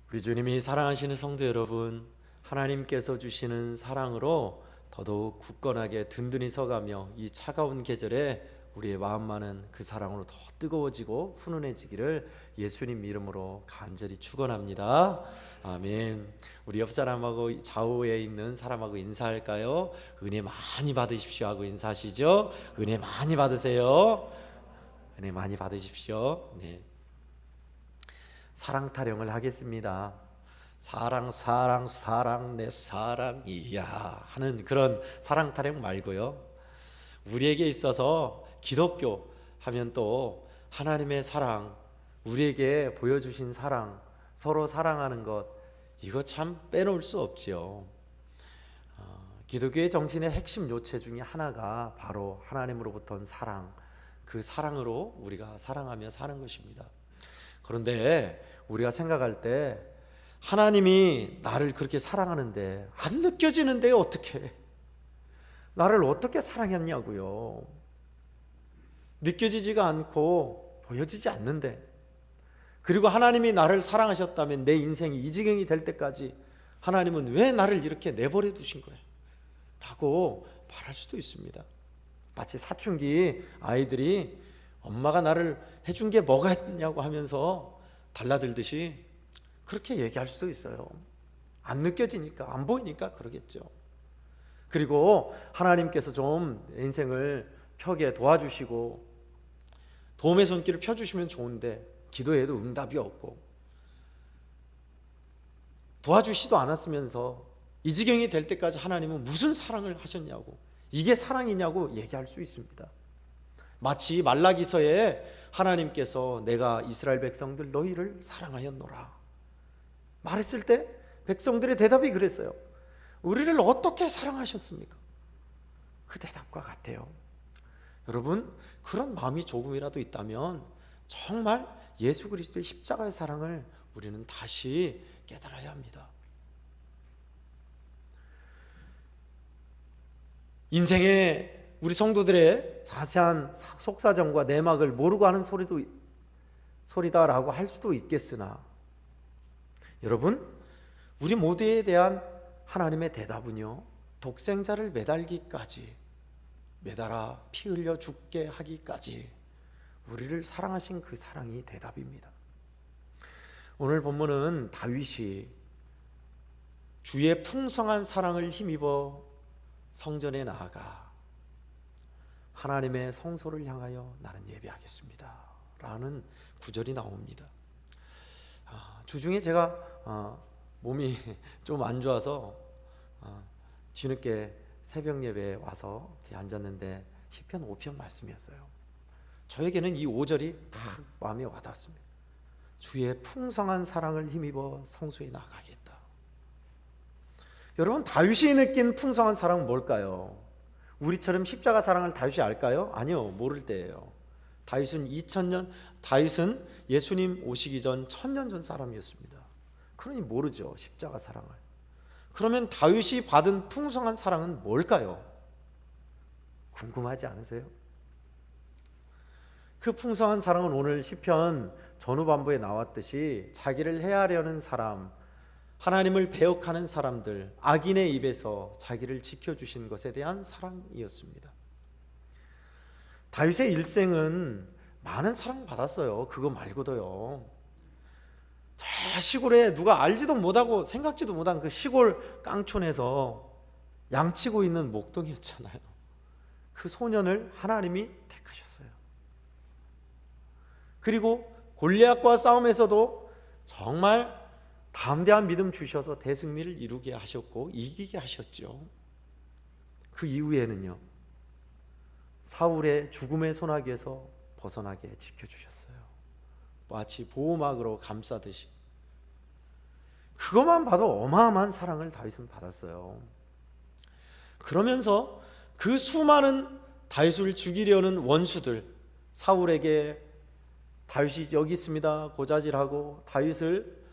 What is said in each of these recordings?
우리 주님이 사랑하시는 성도 여러분, 하나님께서 주시는 사랑으로 더더욱 굳건하게 든든히 서가며 이 차가운 계절에 우리의 마음만은 그 사랑으로 더 뜨거워지고 훈훈해지기를 예수님 이름으로 간절히 축원합니다. 아멘. 우리 옆 사람하고 좌우에 있는 사람하고 인사할까요? 은혜 많이 받으십시오 하고 인사하시죠. 은혜 많이 받으세요. 은혜 많이 받으십시오. 네. 사랑 타령을 하겠습니다. 사랑 사랑 사랑 내 사랑이야 하는 그런 사랑 타령 말고요, 우리에게 있어서 기독교 하면 또 하나님의 사랑, 우리에게 보여주신 사랑, 서로 사랑하는 것, 이거 참 빼놓을 수 없지요. 기독교의 정신의 핵심 요체 중에 하나가 바로 하나님으로부터 온 사랑, 그 사랑으로 우리가 사랑하며 사는 것입니다. 그런데 우리가 생각할 때 하나님이 나를 그렇게 사랑하는데 안 느껴지는데 어떻게, 나를 어떻게 사랑했냐고요. 느껴지지가 않고 보여지지 않는데, 그리고 하나님이 나를 사랑하셨다면 내 인생이 이 지경이 될 때까지 하나님은 왜 나를 이렇게 내버려 두신 거예요? 라고 말할 수도 있습니다. 마치 사춘기 아이들이 엄마가 나를 해준 게 뭐가 있냐고 하면서 달라들듯이 그렇게 얘기할 수도 있어요. 안 느껴지니까, 안 보이니까 그러겠죠. 그리고 하나님께서 좀 인생을 펴게 도와주시고 도움의 손길을 펴주시면 좋은데 기도해도 응답이 없고 도와주시도 않았으면서 이 지경이 될 때까지 하나님은 무슨 사랑을 하셨냐고, 이게 사랑이냐고 얘기할 수 있습니다. 마치 말라기서에 하나님께서 내가 이스라엘 백성들 너희를 사랑하였노라 말했을 때 백성들의 대답이 그랬어요. 우리를 어떻게 사랑하셨습니까? 그 대답과 같아요. 여러분, 그런 마음이 조금이라도 있다면 정말 예수 그리스도의 십자가의 사랑을 우리는 다시 깨달아야 합니다. 인생의 우리 성도들의 자세한 속사정과 내막을 모르고 하는 소리다라고 할 수도 있겠으나, 여러분, 우리 모두에 대한 하나님의 대답은요, 독생자를 매달기까지, 매달아 피 흘려 죽게 하기까지 우리를 사랑하신 그 사랑이 대답입니다. 오늘 본문은 다윗이 주의 풍성한 사랑을 힘입어 성전에 나아가 하나님의 성소를 향하여 나는 예배하겠습니다 라는 구절이 나옵니다. 주중에 제가 몸이 좀 안 좋아서 뒤늦게 새벽 예배에 와서 앉았는데 시편 5편 말씀이었어요. 저에게는 이 5절이 딱 마음에 와닿았습니다. 주의 풍성한 사랑을 힘입어 성소에 나가겠다. 여러분, 다윗이 느낀 풍성한 사랑은 뭘까요? 우리처럼 십자가 사랑을 다윗이 알까요? 아니요, 모를 때예요. 다윗은 예수님 오시기 전 1000년 전 사람이었습니다. 그러니 모르죠, 십자가 사랑을. 그러면 다윗이 받은 풍성한 사랑은 뭘까요? 궁금하지 않으세요? 그 풍성한 사랑은 오늘 시편 전후반부에 나왔듯이 자기를 해하려는 사람, 하나님을 배역하는 사람들, 악인의 입에서 자기를 지켜주신 것에 대한 사랑이었습니다. 다윗의 일생은 많은 사랑받았어요. 그거 말고도요. 저 시골에 누가 알지도 못하고 생각지도 못한 그 시골 깡촌에서 양치고 있는 목동이었잖아요. 그 소년을 하나님이 택하셨어요. 그리고 골리앗과 싸움에서도 정말 담대한 믿음 주셔서 대승리를 이루게 하셨고 이기게 하셨죠. 그 이후에는요, 사울의 죽음의 소나기에서 벗어나게 지켜주셨어요. 마치 보호막으로 감싸듯이. 그것만 봐도 어마어마한 사랑을 다윗은 받았어요. 그러면서 그 수많은 다윗을 죽이려는 원수들, 사울에게 다윗이 여기 있습니다 고자질하고 다윗을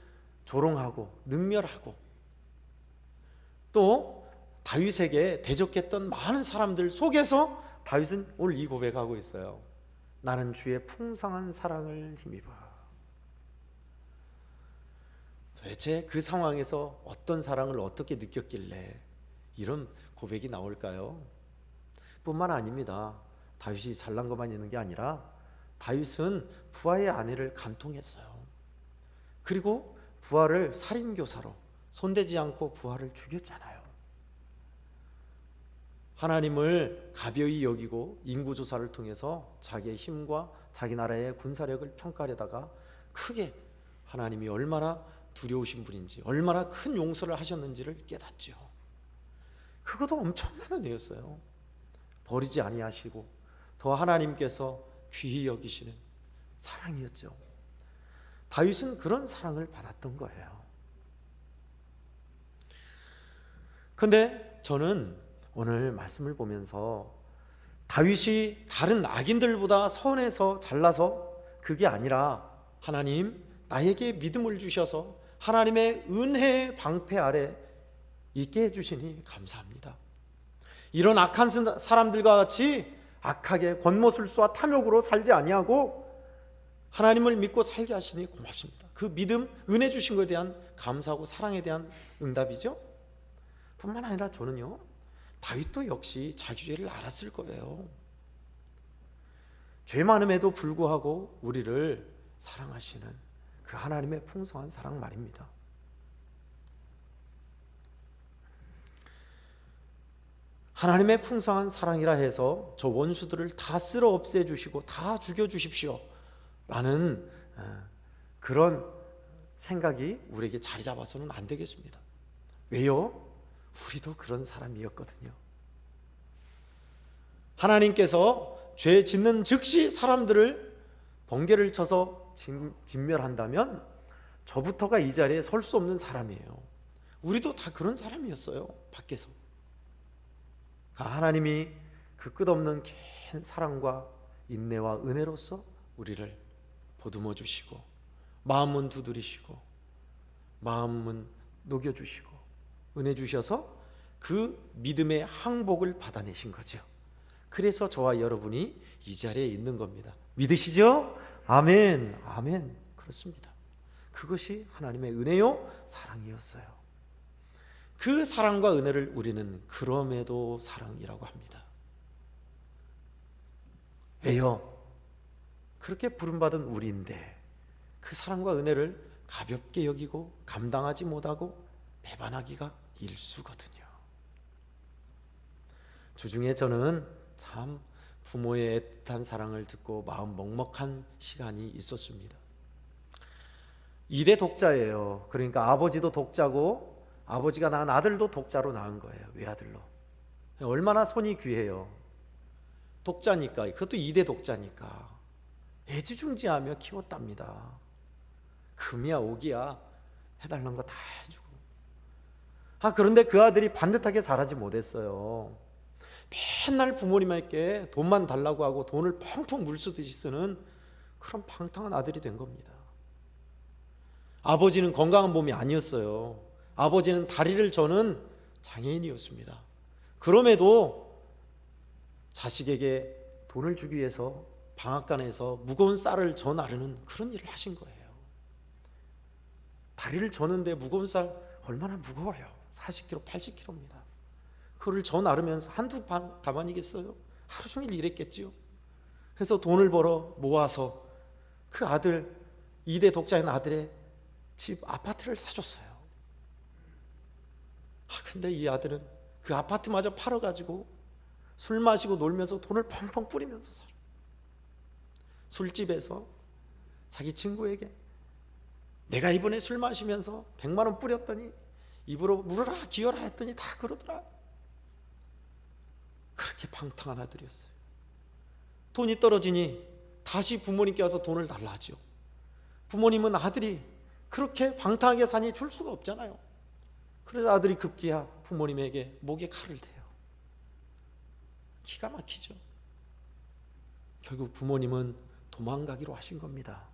조롱하고 능멸하고, 또 다윗에게 대적했던 많은 사람들 속에서 다윗은 오늘 이 고백하고 있어요. 나는 주의 풍성한 사랑을 힘입어. 도대체 그 상황에서 어떤 사랑을 어떻게 느꼈길래 이런 고백이 나올까요? 뿐만 아닙니다. 다윗이 잘난 것만 있는 게 아니라 다윗은 부하의 아내를 간통했어요. 그리고 부하를 살인교사로 손대지 않고 부하를 죽였잖아요. 하나님을 가벼이 여기고 인구조사를 통해서 자기의 힘과 자기 나라의 군사력을 평가하려다가 크게 하나님이 얼마나 두려우신 분인지, 얼마나 큰 용서를 하셨는지를 깨닫죠. 그것도 엄청난 은혜였어요. 버리지 아니하시고 더 하나님께서 귀히 여기시는 사랑이었죠. 다윗은 그런 사랑을 받았던 거예요. 그런데 저는 오늘 말씀을 보면서 다윗이 다른 악인들보다 선해서 잘나서 그게 아니라 하나님 나에게 믿음을 주셔서 하나님의 은혜의 방패 아래 있게 해주시니 감사합니다. 이런 악한 사람들과 같이 악하게 권모술수와 탐욕으로 살지 아니하고 하나님을 믿고 살게 하시니 고맙습니다. 그 믿음, 은혜 주신 것에 대한 감사하고 사랑에 대한 응답이죠. 뿐만 아니라 저는요, 다윗도 역시 자기 죄를 알았을 거예요. 죄 많음에도 불구하고 우리를 사랑하시는 그 하나님의 풍성한 사랑 말입니다. 하나님의 풍성한 사랑이라 해서 저 원수들을 다 쓸어 없애주시고 다 죽여주십시오 라는 그런 생각이 우리에게 자리 잡아서는 안 되겠습니다. 왜요? 우리도 그런 사람이었거든요. 하나님께서 죄 짓는 즉시 사람들을 번개를 쳐서 진멸한다면 저부터가 이 자리에 설 수 없는 사람이에요. 우리도 다 그런 사람이었어요. 밖에서 하나님이 그 끝없는 긴 사랑과 인내와 은혜로서 우리를 보듬어 주시고 마음은 두드리시고 마음은 녹여주시고 은혜 주셔서 그 믿음의 항복을 받아내신 거죠. 그래서 저와 여러분이 이 자리에 있는 겁니다. 믿으시죠? 아멘, 아멘. 그렇습니다. 그것이 하나님의 은혜요 사랑이었어요. 그 사랑과 은혜를 우리는 그럼에도 사랑이라고 합니다. 왜요? 그렇게 부름받은 우리인데 그 사랑과 은혜를 가볍게 여기고 감당하지 못하고 배반하기가 일수거든요. 주중에 저는 참 부모의 애틋한 사랑을 듣고 마음 먹먹한 시간이 있었습니다. 2대 독자예요. 그러니까 아버지도 독자고 아버지가 낳은 아들도 독자로 낳은 거예요. 외아들로. 얼마나 손이 귀해요. 독자니까, 그것도 2대 독자니까 애지중지하며 키웠답니다. 금이야 옥이야 해달라는 거 다 해주고. 그런데 그 아들이 반듯하게 자라지 못했어요. 맨날 부모님에게 돈만 달라고 하고 돈을 펑펑 물쓰듯이 쓰는 그런 방탕한 아들이 된 겁니다. 아버지는 건강한 몸이 아니었어요. 아버지는 다리를 저는 장애인이었습니다. 그럼에도 자식에게 돈을 주기 위해서 방앗간에서 무거운 쌀을 저 나르는 그런 일을 하신 거예요. 다리를 저는데 무거운 쌀 얼마나 무거워요. 40kg, 80kg입니다. 그거를 저 나르면서 한두 방 가만히겠어요? 하루 종일 일했겠지요. 그래서 돈을 벌어 모아서 그 아들, 2대 독자인 아들의 집 아파트를 사줬어요. 근데 이 아들은 그 아파트마저 팔아가지고 술 마시고 놀면서 돈을 펑펑 뿌리면서 살아. 술집에서 자기 친구에게 내가 이번에 술 마시면서 100만 원 뿌렸더니 입으로 물어라 기어라 했더니 다 그러더라. 그렇게 방탕한 아들이었어요. 돈이 떨어지니 다시 부모님께 와서 돈을 달라 하죠. 부모님은 아들이 그렇게 방탕하게 사니 줄 수가 없잖아요. 그래서 아들이 급기야 부모님에게 목에 칼을 대요. 기가 막히죠. 결국 부모님은 도망가기로 하신 겁니다.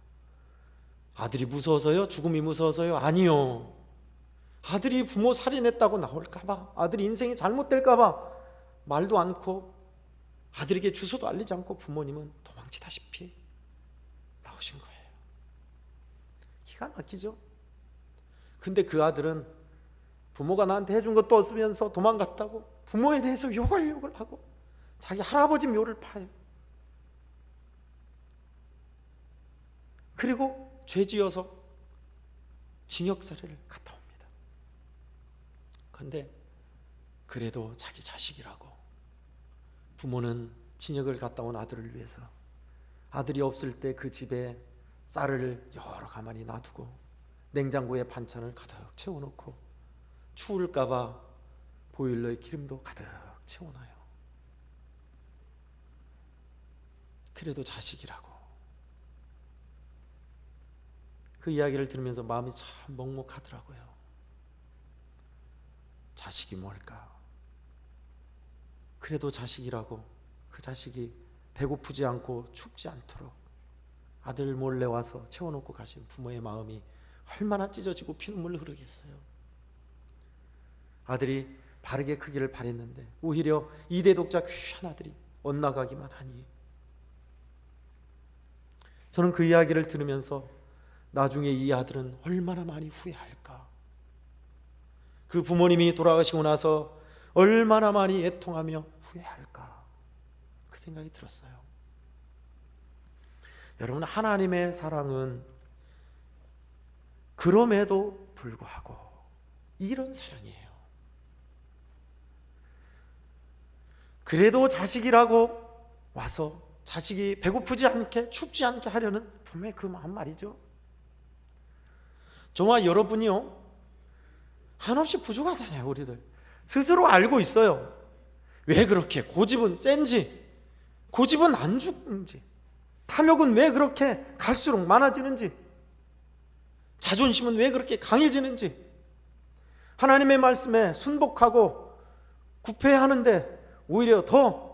아들이 무서워서요? 죽음이 무서워서요? 아니요. 아들이 부모 살인했다고 나올까봐, 아들이 인생이 잘못될까봐 말도 않고 아들에게 주소도 알리지 않고 부모님은 도망치다시피 나오신 거예요. 기가 막히죠. 근데 그 아들은 부모가 나한테 해준 것도 없으면서 도망갔다고 부모에 대해서 욕을 하고 자기 할아버지 묘를 파요. 그리고 죄지어서 징역살이를 갔다 옵니다. 그런데 그래도 자기 자식이라고 부모는 징역을 갔다 온 아들을 위해서 아들이 없을 때 그 집에 쌀을 여러 가만히 놔두고 냉장고에 반찬을 가득 채워놓고 추울까봐 보일러에 기름도 가득 채워놔요. 그래도 자식이라고. 그 이야기를 들으면서 마음이 참 먹먹하더라고요. 자식이 뭘까? 그래도 자식이라고 그 자식이 배고프지 않고 춥지 않도록 아들 몰래 와서 채워놓고 가신 부모의 마음이 얼마나 찢어지고 피눈물 흐르겠어요. 아들이 바르게 크기를 바랬는데 오히려 이대독자 귀한 아들이 엇나가기만 하니, 저는 그 이야기를 들으면서 나중에 이 아들은 얼마나 많이 후회할까, 그 부모님이 돌아가시고 나서 얼마나 많이 애통하며 후회할까, 그 생각이 들었어요. 여러분, 하나님의 사랑은 그럼에도 불구하고 이런 사랑이에요. 그래도 자식이라고 와서 자식이 배고프지 않게 춥지 않게 하려는 분명히 그 마음 말이죠. 저와 여러분이요, 한없이 부족하잖아요. 우리들 스스로 알고 있어요. 왜 그렇게 고집은 센지, 고집은 안 죽는지, 탐욕은 왜 그렇게 갈수록 많아지는지, 자존심은 왜 그렇게 강해지는지, 하나님의 말씀에 순복하고 구패하는데 오히려 더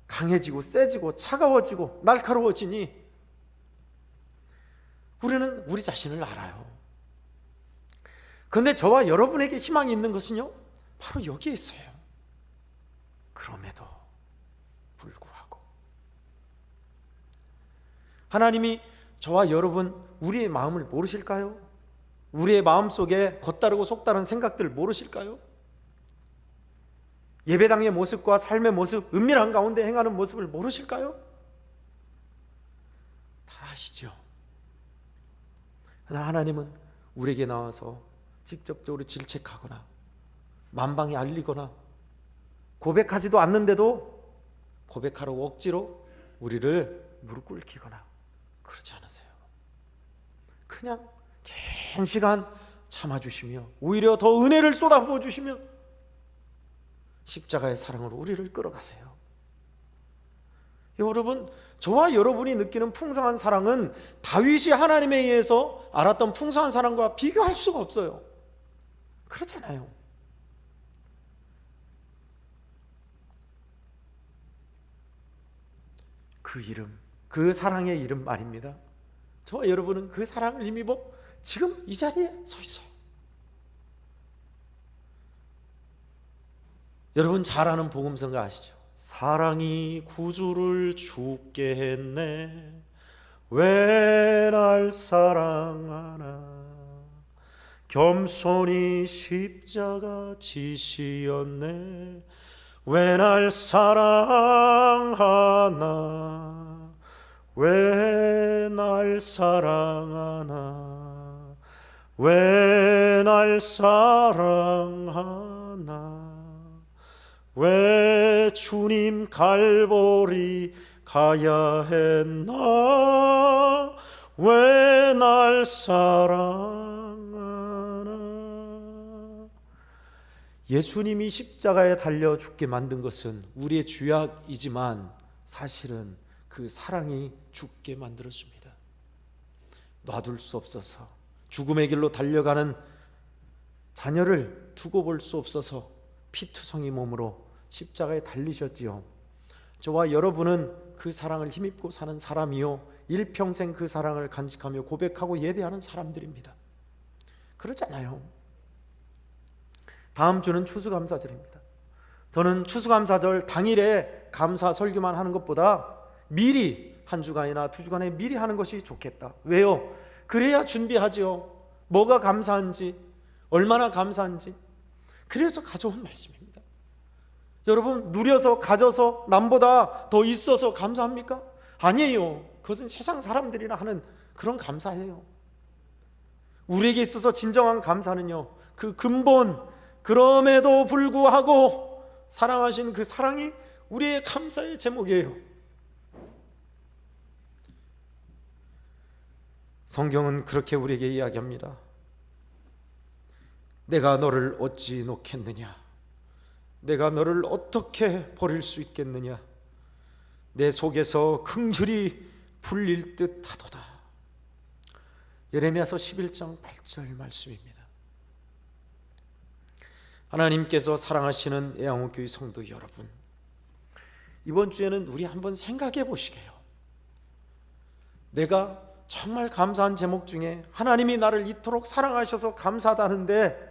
강해지고 세지고 차가워지고 날카로워지니 우리는 우리 자신을 알아요. 그런데 저와 여러분에게 희망이 있는 것은요, 바로 여기에 있어요. 그럼에도 불구하고 하나님이 저와 여러분, 우리의 마음을 모르실까요? 우리의 마음속에 겉다르고 속다른 생각들을 모르실까요? 예배당의 모습과 삶의 모습, 은밀한 가운데 행하는 모습을 모르실까요? 다 아시죠? 그러나 하나님은 우리에게 나와서 직접적으로 질책하거나 만방에 알리거나 고백하지도 않는데도 고백하라고 억지로 우리를 무릎 꿇기거나 그러지 않으세요. 그냥 긴 시간 참아주시며 오히려 더 은혜를 쏟아부어 주시며 십자가의 사랑으로 우리를 끌어가세요. 여러분, 저와 여러분이 느끼는 풍성한 사랑은 다윗이 하나님에 의해서 알았던 풍성한 사랑과 비교할 수가 없어요. 그렇잖아요. 그 이름, 그 사랑의 이름 말입니다. 저와 여러분은 그 사랑을 힘입어 지금 이 자리에 서 있어요. 여러분 잘 아는 복음성가 아시죠? 사랑이 구주를 죽게 했네, 왜 날 사랑하나, 겸손히 십자가 지시었네, 왜 날 사랑하나, 왜 날 사랑하나, 왜 날 사랑하나, 왜 주님 갈보리 가야 했나, 왜 날 사랑하나. 예수님이 십자가에 달려 죽게 만든 것은 우리의 죄악이지만 사실은 그 사랑이 죽게 만들었습니다. 놔둘 수 없어서 죽음의 길로 달려가는 자녀를 두고 볼 수 없어서 피투성이 몸으로 십자가에 달리셨지요. 저와 여러분은 그 사랑을 힘입고 사는 사람이요, 일평생 그 사랑을 간직하며 고백하고 예배하는 사람들입니다. 그렇잖아요. 다음 주는 추수감사절입니다. 저는 추수감사절 당일에 감사 설교만 하는 것보다 미리 한 주간이나 두 주간에 미리 하는 것이 좋겠다. 왜요? 그래야 준비하죠. 뭐가 감사한지, 얼마나 감사한지. 그래서 가져온 말씀입니다. 여러분, 누려서 가져서 남보다 더 있어서 감사합니까? 아니에요. 그것은 세상 사람들이나 하는 그런 감사예요. 우리에게 있어서 진정한 감사는요, 그 근본, 그럼에도 불구하고 사랑하신 그 사랑이 우리의 감사의 제목이에요. 성경은 그렇게 우리에게 이야기합니다. 내가 너를 어찌 놓겠느냐? 내가 너를 어떻게 버릴 수 있겠느냐? 내 속에서 긍휼이 풀릴 듯 하도다. 예레미야서 11장 8절 말씀입니다. 하나님께서 사랑하시는 애양호교회 성도 여러분, 이번 주에는 우리 한번 생각해 보시게요. 내가 정말 감사한 제목 중에 하나님이 나를 이토록 사랑하셔서 감사하다는데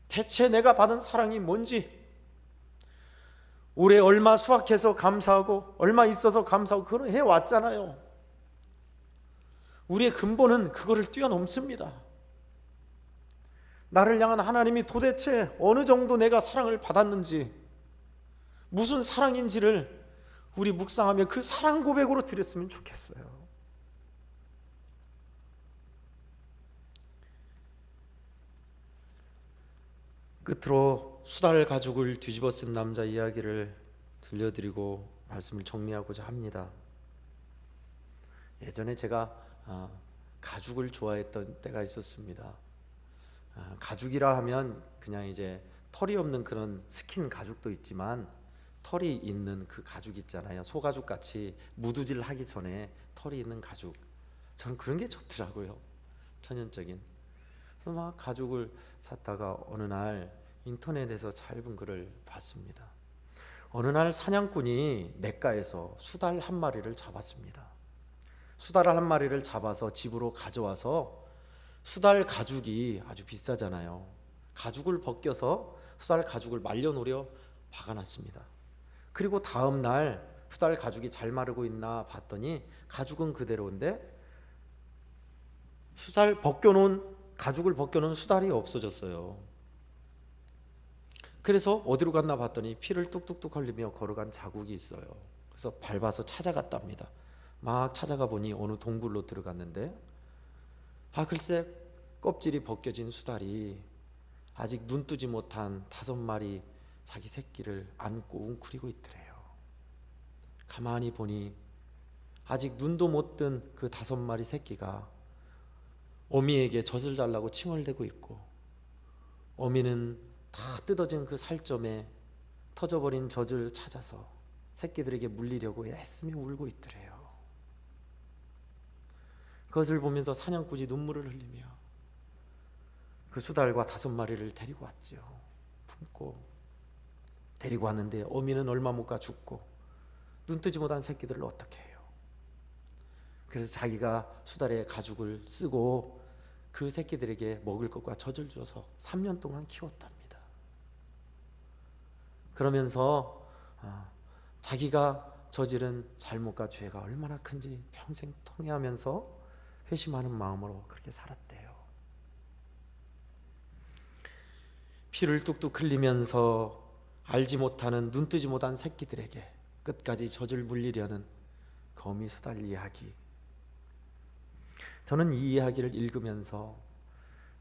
대체 내가 받은 사랑이 뭔지, 올해 얼마 수확해서 감사하고 얼마 있어서 감사하고 그걸 해왔잖아요. 우리의 근본은 그거를 뛰어넘습니다. 나를 향한 하나님이 도대체 어느 정도 내가 사랑을 받았는지, 무슨 사랑인지를 우리 묵상하며 그 사랑 고백으로 드렸으면 좋겠어요. 끝으로 수달 가죽을 뒤집어 쓴 남자 이야기를 들려드리고 말씀을 정리하고자 합니다. 예전에 제가 가죽을 좋아했던 때가 있었습니다. 가죽이라 하면 그냥 이제 털이 없는 그런 스킨 가죽도 있지만 털이 있는 그 가죽 있잖아요. 소가죽 같이 무두질 하기 전에 털이 있는 가죽, 저는 그런 게 좋더라고요. 천연적인. 그래서 막 가죽을 찾다가 어느 날 인터넷에서 짧은 글을 봤습니다. 어느 날 사냥꾼이 냇가에서 수달 한 마리를 잡았습니다. 수달 한 마리를 잡아서 집으로 가져와서, 수달 가죽이 아주 비싸잖아요. 가죽을 벗겨서 수달 가죽을 말려놓으려 박아놨습니다. 그리고 다음 날 수달 가죽이 잘 마르고 있나 봤더니 가죽은 그대로인데 가죽을 벗겨놓은 수달이 없어졌어요. 그래서 어디로 갔나 봤더니 피를 뚝뚝뚝 흘리며 걸어간 자국이 있어요. 그래서 밟아서 찾아갔답니다. 막 찾아가 보니 어느 동굴로 들어갔는데, 글쎄 껍질이 벗겨진 수달이 아직 눈 뜨지 못한 5마리 자기 새끼를 안고 웅크리고 있더래요. 가만히 보니 아직 눈도 못 뜬 그 5마리 새끼가 어미에게 젖을 달라고 칭얼대고 있고, 어미는 다 뜯어진 그 살점에 터져버린 젖을 찾아서 새끼들에게 물리려고 애쓰며 울고 있더래요. 그것을 보면서 사냥꾼이 눈물을 흘리며 그 수달과 5마리를 데리고 왔죠. 품고 데리고 왔는데 어미는 얼마 못 가 죽고 눈 뜨지 못한 새끼들을 어떻게 해요? 그래서 자기가 수달의 가죽을 쓰고 그 새끼들에게 먹을 것과 젖을 줘서 3년 동안 키웠답니다. 그러면서 자기가 저지른 잘못과 죄가 얼마나 큰지 평생 통회하면서 회심하는 마음으로 그렇게 살았대요. 피를 뚝뚝 흘리면서 알지 못하는, 눈 뜨지 못한 새끼들에게 끝까지 젖을 물리려는 거미 수달 이야기. 저는 이 이야기를 읽으면서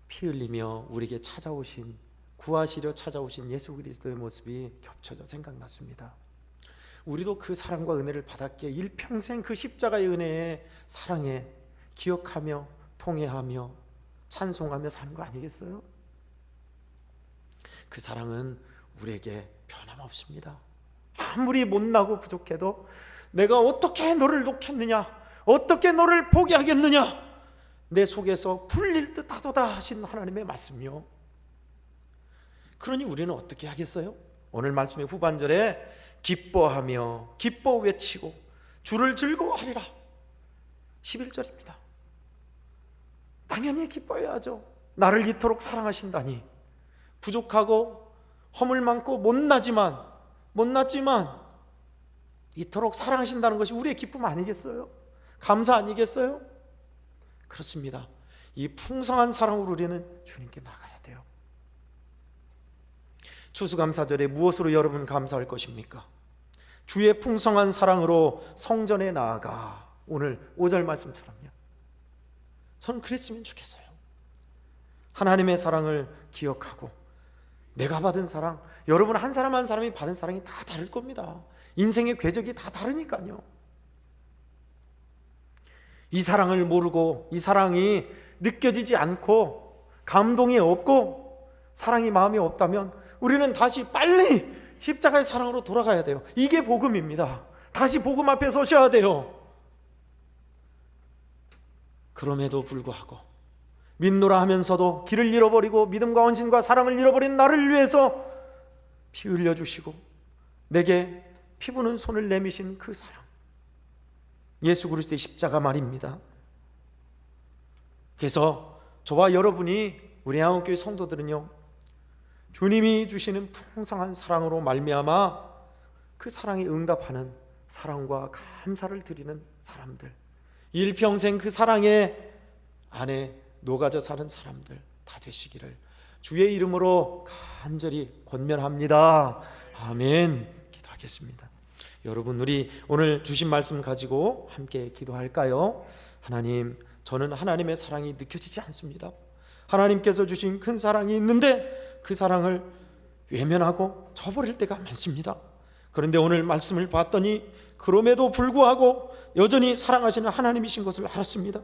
피 흘리며 우리에게 찾아오신, 구하시려 찾아오신 예수 그리스도의 모습이 겹쳐져 생각났습니다. 우리도 그 사랑과 은혜를 받았기에 일평생 그 십자가의 은혜의 사랑에 기억하며 통회하며 찬송하며 사는 거 아니겠어요? 그 사랑은 우리에게 변함없습니다. 아무리 못나고 부족해도 내가 어떻게 너를 놓겠느냐, 어떻게 너를 포기하겠느냐, 내 속에서 풀릴 듯 하도다 하신 하나님의 말씀이요. 그러니 우리는 어떻게 하겠어요? 오늘 말씀의 후반절에 기뻐하며 기뻐 외치고 주를 즐거워하리라, 11절입니다. 당연히 기뻐해야죠. 나를 이토록 사랑하신다니. 부족하고 허물 많고 못났지만 이토록 사랑하신다는 것이 우리의 기쁨 아니겠어요? 감사 아니겠어요? 그렇습니다. 이 풍성한 사랑으로 우리는 주님께 나가야 돼요. 추수감사절에 무엇으로 여러분 감사할 것입니까? 주의 풍성한 사랑으로 성전에 나아가. 오늘 5절 말씀처럼요. 저는 그랬으면 좋겠어요. 하나님의 사랑을 기억하고 내가 받은 사랑, 여러분 한 사람 한 사람이 받은 사랑이 다 다를 겁니다. 인생의 궤적이 다 다르니까요. 이 사랑을 모르고 이 사랑이 느껴지지 않고 감동이 없고 사랑이 마음이 없다면 우리는 다시 빨리 십자가의 사랑으로 돌아가야 돼요. 이게 복음입니다. 다시 복음 앞에 서셔야 돼요. 그럼에도 불구하고 믿노라 하면서도 길을 잃어버리고 믿음과 헌신과 사랑을 잃어버린 나를 위해서 피 흘려주시고 내게 피 부는 손을 내미신 그 사랑, 예수 그리스도의 십자가 말입니다. 그래서 저와 여러분이, 우리 한국교회 성도들은요, 주님이 주시는 풍성한 사랑으로 말미암아 그 사랑에 응답하는, 사랑과 감사를 드리는 사람들, 일평생 그 사랑의 안에 녹아져 사는 사람들 다 되시기를 주의 이름으로 간절히 권면합니다. 아멘. 기도하겠습니다. 여러분, 우리 오늘 주신 말씀 가지고 함께 기도할까요? 하나님, 저는 하나님의 사랑이 느껴지지 않습니다. 하나님께서 주신 큰 사랑이 있는데 그 사랑을 외면하고 저버릴 때가 많습니다. 그런데 오늘 말씀을 봤더니 그럼에도 불구하고 여전히 사랑하시는 하나님이신 것을 알았습니다.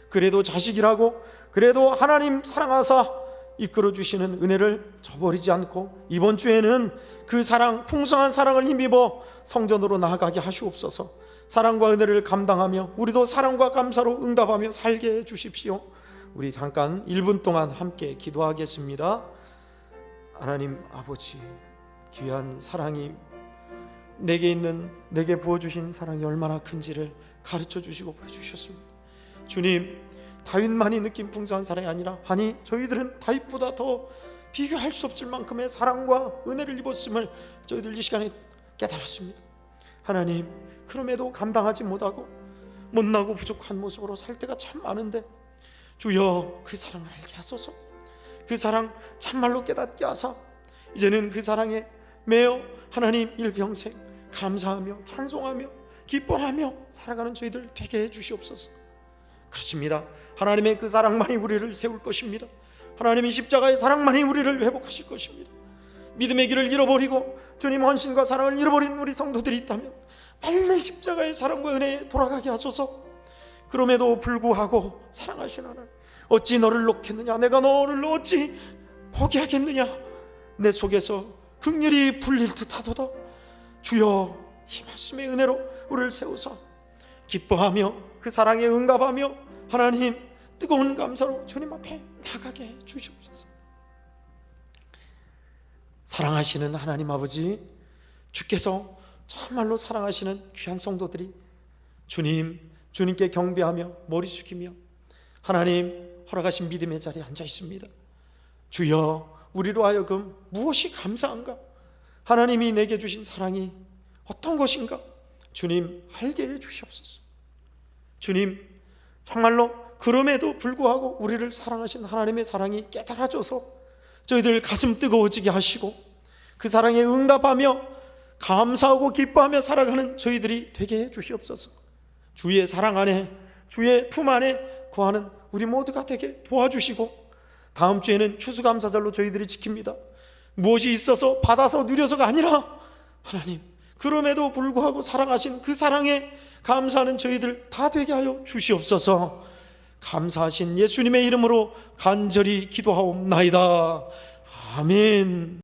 그래도 자식이라고, 그래도 하나님 사랑하사 이끌어 주시는 은혜를 저버리지 않고 이번 주에는 그 사랑, 풍성한 사랑을 힘입어 성전으로 나아가게 하시옵소서. 사랑과 은혜를 감당하며 우리도 사랑과 감사로 응답하며 살게 해 주십시오. 우리 잠깐 1분 동안 함께 기도하겠습니다. 하나님 아버지, 귀한 사랑이 내게 부어주신 사랑이 얼마나 큰지를 가르쳐 주시고 보여주셨습니다. 주님, 다윗만이 느낀 풍성한 사랑이 아니라, 아니 저희들은 다윗보다 더 비교할 수 없을 만큼의 사랑과 은혜를 입었음을 저희들 이 시간에 깨달았습니다. 하나님, 그럼에도 감당하지 못하고 못나고 부족한 모습으로 살 때가 참 많은데 주여, 그 사랑을 알게 하소서. 그 사랑 참말로 깨닫게 하사 이제는 그 사랑에 매여 하나님 일평생 감사하며 찬송하며 기뻐하며 살아가는 저희들 되게 해주시옵소서. 그렇습니다. 하나님의 그 사랑만이 우리를 세울 것입니다. 하나님의 십자가의 사랑만이 우리를 회복하실 것입니다. 믿음의 길을 잃어버리고 주님 헌신과 사랑을 잃어버린 우리 성도들이 있다면 빨리 십자가의 사랑과 은혜에 돌아가게 하소서. 그럼에도 불구하고 사랑하신 하나님, 어찌 너를 놓겠느냐, 내가 너를 어찌 포기하겠느냐, 내 속에서 긍휼이 불릴 듯하도다. 주여, 이 말씀의 은혜로 우리를 세우사 기뻐하며 그 사랑에 응답하며 하나님 뜨거운 감사로 주님 앞에 나가게 해 주시옵소서. 사랑하시는 하나님 아버지, 주께서 정말로 사랑하시는 귀한 성도들이 주님께 경배하며 머리 숙이며 하나님 허락하신 믿음의 자리에 앉아 있습니다. 주여, 우리로 하여금 무엇이 감사한가? 하나님이 내게 주신 사랑이 어떤 것인가? 주님 알게 해 주시옵소서. 주님, 정말로 그럼에도 불구하고 우리를 사랑하신 하나님의 사랑이 깨달아져서 저희들 가슴 뜨거워지게 하시고 그 사랑에 응답하며 감사하고 기뻐하며 살아가는 저희들이 되게 해 주시옵소서. 주의 사랑 안에, 주의 품 안에 거하는 우리 모두가 되게 도와주시고, 다음 주에는 추수감사절로 저희들이 지킵니다. 무엇이 있어서 받아서 누려서가 아니라 하나님 그럼에도 불구하고 사랑하신 그 사랑에 감사하는 저희들 다 되게 하여 주시옵소서. 감사하신 예수님의 이름으로 간절히 기도하옵나이다. 아멘.